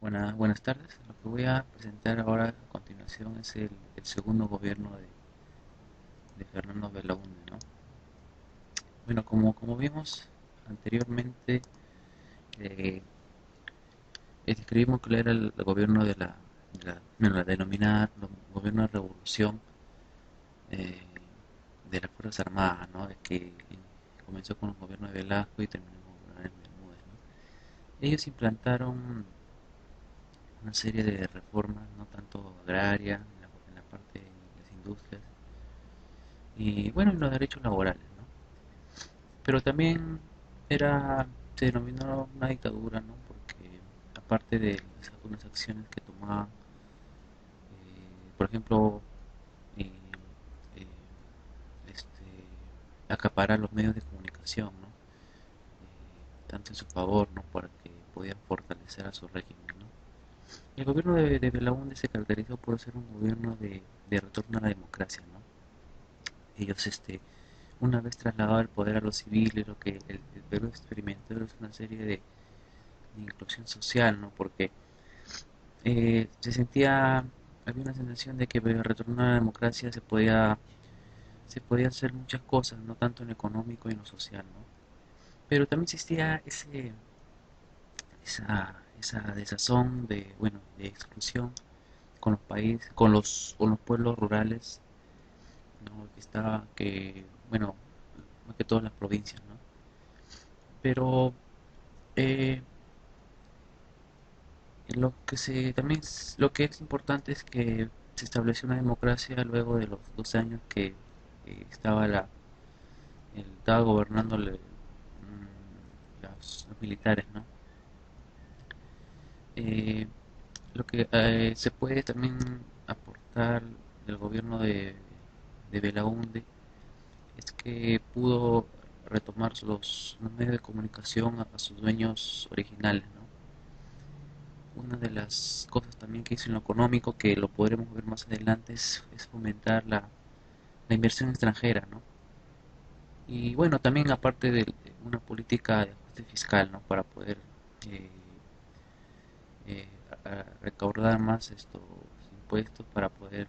Buenas tardes. Lo que voy a presentar ahora a continuación es el segundo gobierno de Fernando Belaúnde, ¿no? Bueno, como vimos anteriormente, eh, describimos que era el gobierno la denominada gobierno de revolución eh, de las Fuerzas Armadas, ¿no? De que comenzó con el gobierno de Velasco y terminó con el gobierno de Bermúdez, ¿no? Ellos implantaron una serie de reformas, no tanto agraria, en la parte de las industrias, y bueno, en los derechos laborales, ¿no? Pero también era, se denominó una dictadura, ¿no? Porque aparte de algunas acciones que tomaban, por ejemplo, eh, eh, acaparar los medios de comunicación, ¿no? Tanto en su favor, ¿no? Para que podían fortalecer a su régimen, ¿no? El gobierno de Belaúnde se caracterizó por ser un gobierno de retorno a la democracia, ¿no? Ellos, una vez trasladado el poder a los civiles, lo que el Perú experimentó es una serie de inclusión social, ¿no? Porque había una sensación de que retornar a la democracia se podía hacer muchas cosas, no tanto en lo económico y en lo social, ¿no? Pero también existía esa desazón de, bueno, de exclusión con los países, con los pueblos rurales, ¿no? Bueno, más que todas las provincias, ¿no? Pero eh, lo que es importante es que se estableció una democracia luego de los 2 años que estaba gobernando los militares, ¿no? Eh, lo que se puede también aportar del gobierno de Belaúnde es que pudo retomar los medios de comunicación a sus dueños originales, ¿no? Una de las cosas también que hizo en lo económico, que lo podremos ver más adelante, es fomentar la inversión extranjera, ¿no? Y bueno, también aparte de una política de ajuste fiscal, ¿no? Para poder eh, recaudar más estos impuestos para poder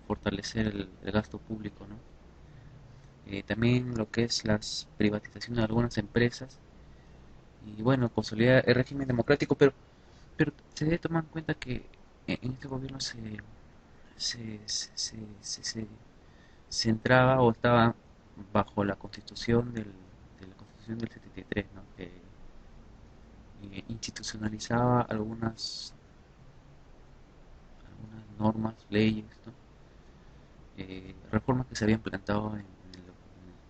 fortalecer el gasto público, ¿no? También lo que es las privatizaciones de algunas empresas y bueno, consolidar el régimen democrático, pero se debe tomar en cuenta que en este gobierno se, se, se, se, se- se entraba o estaba bajo la constitución de la constitución del 73, ¿no? Que institucionalizaba algunas normas, leyes, ¿no? Reformas que se habían plantado en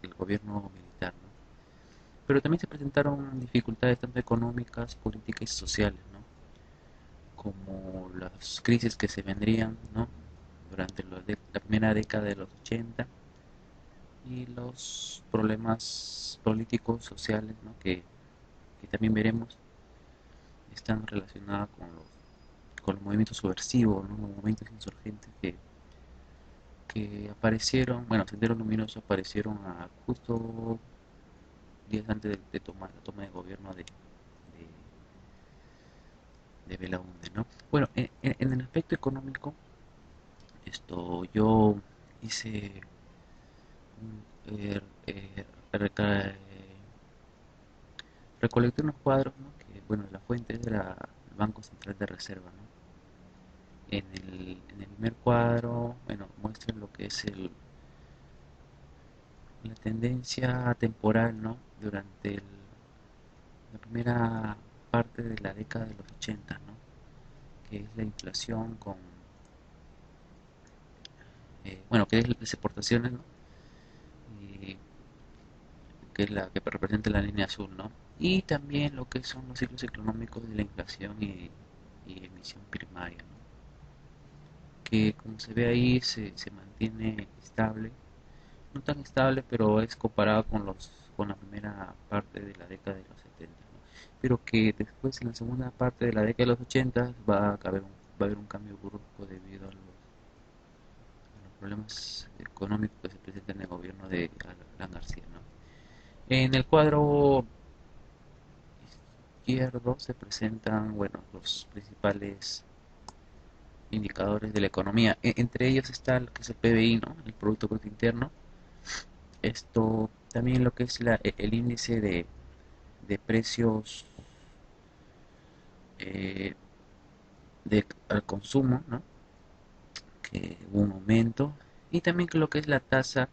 el gobierno militar, ¿no? Pero también se presentaron dificultades tanto económicas, políticas y sociales, ¿no? Como las crisis que se vendrían, ¿no? Durante la primera década de los 80 y los problemas políticos, sociales, ¿no? Que también veremos están relacionados con los movimientos subversivos, ¿no? Los movimientos insurgentes que aparecieron, bueno, Sendero Luminoso aparecieron justo días antes de tomar la toma de gobierno de Belaúnde, ¿no? Bueno, en el aspecto económico, yo hice reca- recolecté unos cuadros, ¿no? Que, bueno, la fuente es del Banco Central de Reserva, ¿no? En el primer cuadro, bueno, muestra lo que es la tendencia temporal, ¿no? Durante la primera parte de la década de los 80, ¿no? Que es la inflación bueno, que es las exportaciones, ¿no? Y que es la que representa la línea azul, ¿no? Y también lo que son los ciclos económicos de la inflación y emisión primaria, ¿no? Que como se ve ahí se mantiene estable, no tan estable, pero es comparado con la primera parte de la década de los 70, ¿no? Pero que después en la segunda parte de la década de los 80 va a haber un cambio brusco debido a los problemas económicos que se presentan en el gobierno de Alan García, ¿no? En el cuadro izquierdo se presentan, bueno, los principales indicadores de la economía. Entre ellos está lo que es el PBI, ¿no? El Producto Bruto Interno. Esto también lo que es el índice de precios eh, al consumo, ¿no? Que hubo un aumento. Y también lo que es la tasa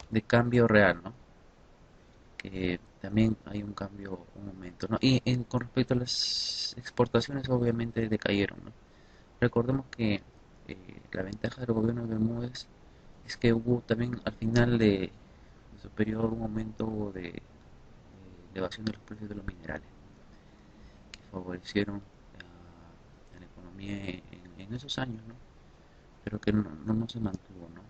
de cambio real, ¿no? Que también hay un cambio, un aumento, ¿no? Con respecto a las exportaciones, obviamente decayeron, ¿no? Recordemos que la ventaja del gobierno de Bermúdez es que hubo también al final de su periodo un aumento de elevación de los precios de los minerales que favorecieron a la economía en esos años, ¿no? Pero que no se mantuvo, ¿no?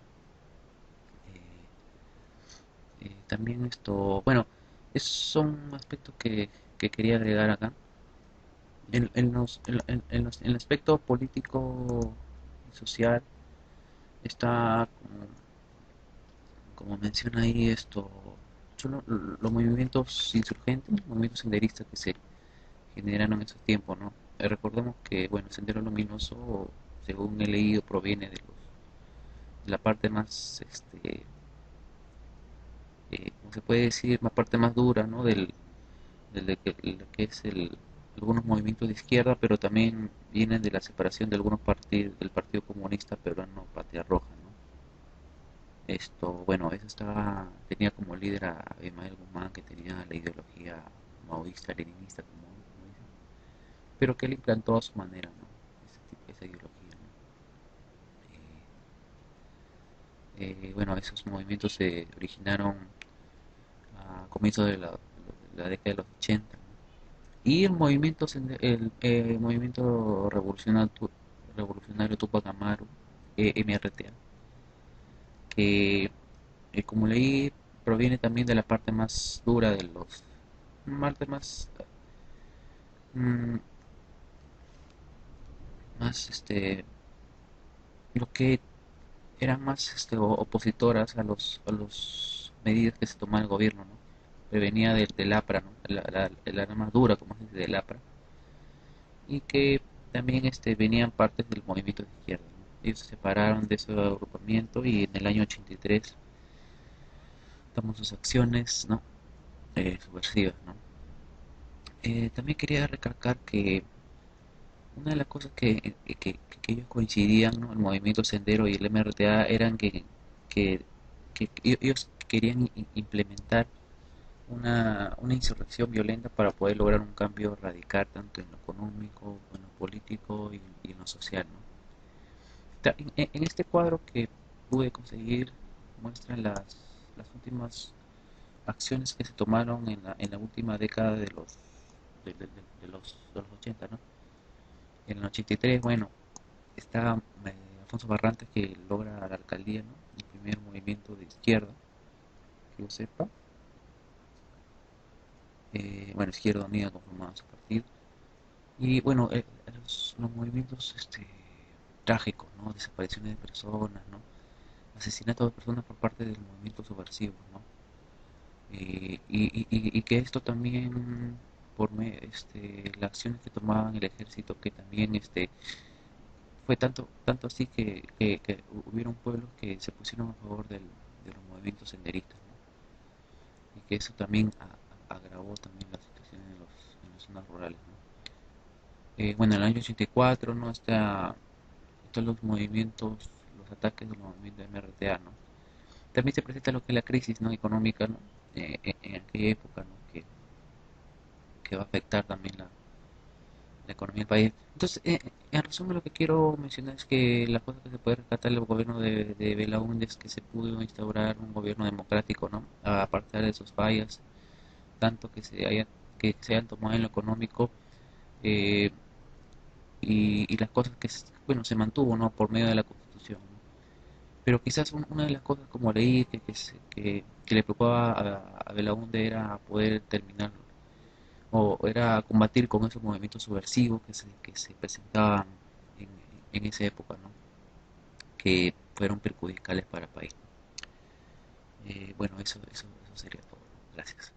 También esto, bueno, esos son aspectos que quería agregar acá. En el aspecto político y social está, como menciona ahí esto, son los movimientos insurgentes, movimientos senderistas que se generaron en ese tiempo, ¿no? Recordemos que, bueno, el Sendero Luminoso, según he leído, proviene de la parte más, ¿cómo se puede decir? La parte más dura, ¿no? Lo que es algunos movimientos de izquierda, pero también vienen de la separación de algunos partidos, del Partido Comunista Peruano, Patria Roja, ¿no? Bueno, eso tenía como líder a Ismael Guzmán, que tenía la ideología maoísta, leninista, como dicen, pero que él implantó a su manera, ¿no? Esa ideología, ¿no? Bueno, esos movimientos se originaron a comienzos de la década de los 80, ¿no? Y el movimiento revolucionario Tupac Amaru, MRTA, que como leí proviene también de la parte más dura de los, parte mm, más lo que eran más opositoras a los medidas que se tomaba el gobierno, ¿no? Que venía del APRA, ¿no? El arma más dura, como se dice, del APRA, y que también venían partes del movimiento de izquierda, ¿no? Ellos se separaron de ese agrupamiento y en el año 83 tomó sus acciones, ¿no? Subversivas, ¿no? También quería recalcar que una de las cosas que ellos coincidían, ¿no? El movimiento Sendero y el MRTA eran que, que ellos querían implementar una insurrección violenta para poder lograr un cambio radical tanto en lo económico, en lo político y en lo social, ¿no? En este cuadro que pude conseguir muestran las últimas acciones que se tomaron en la última década de los 80, ¿no? En el 83, bueno, está Alfonso Barrantes que logra la alcaldía, ¿no? El primer movimiento de izquierda, que yo sepa. Bueno, Izquierda Unida conformaba su partido. Y bueno, los movimientos trágicos, ¿no? Desapariciones de personas, ¿no? Asesinatos de personas por parte del movimiento subversivo, ¿no? Y que esto también, las acciones que tomaban el ejército, que también fue tanto así que hubieron pueblos que se pusieron a favor de los movimientos senderistas, ¿no? Y que eso también agravó también la situación en las zonas rurales, ¿no? Bueno, en el año 84, ¿no? Están los movimientos, los ataques del movimiento MRTA, ¿no? También se presenta lo que es la crisis, ¿no? Económica, ¿no? En aquella época, ¿no? Que va a afectar también la economía del país. Entonces, en resumen, lo que quiero mencionar es que la cosa que se puede rescatar del gobierno de Belaúnde es que se pudo instaurar un gobierno democrático, ¿no? A partir de sus fallas, tanto que se hayan tomado en lo económico, eh, y las cosas bueno, se mantuvo, ¿no? Por medio de la Constitución, ¿no? Pero quizás una de las cosas, como leí, que le preocupaba a Belaúnde era poder terminar o era combatir con esos movimientos subversivos que se presentaban en, en esa época, ¿no? Que fueron perjudiciales para el país. Bueno, eso sería todo. Gracias.